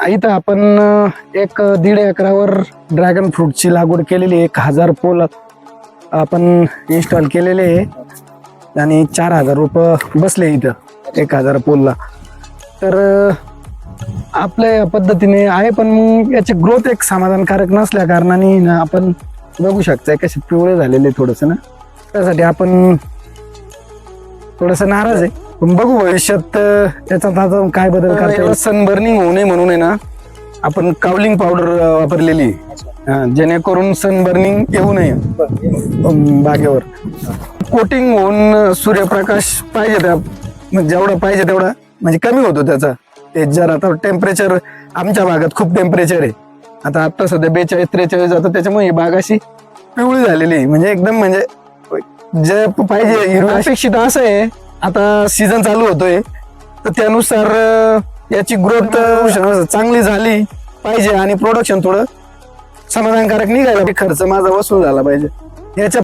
इथं आपण एक 1.5 एकरावर ड्रॅगन फ्रूटची लागवड केलेली आहे. 1000 पोल आपण इन्स्टॉल केलेले आहे आणि 4000 रुपये बसले इथं 1000 पोलला. तर आपल्या या पद्धतीने आहे, पण मग याची ग्रोथ एक समाधानकारक नसल्या कारणाने ना आपण बघू शकताय कसे पिवळे झालेले थोडंसं ना, त्यासाठी आपण थोडंसं नाराज आहे. पण बघू भविष्यात त्याच्यात आता काय बदल करता येईल. सनबर्निंग होऊ नये म्हणून आहे ना आपण कावलिंग पावडर वापरलेली आहे, जेणेकरून सनबर्निंग येऊ नये बागेवर. कोटिंग होऊन सूर्यप्रकाश पाहिजे त्या जेवढा पाहिजे तेवढा म्हणजे कमी होतो त्याचा. ते जर आता टेम्परेचर आमच्या भागात खूप टेम्परेचर आहे आता सध्या 42-43 जातं, त्याच्यामुळे ही बाग अशी पिवळी झालेली आहे. म्हणजे एकदम म्हणजे जे पाहिजे हिरवं अपेक्षित असं आहे. आता सीझन चालू होतोय तर त्यानुसार याची ग्रोथ चांगली झाली पाहिजे आणि प्रोडक्शन थोडं समाधानकारक निघायला, खर्च माझा वसूल झाला पाहिजे याच्या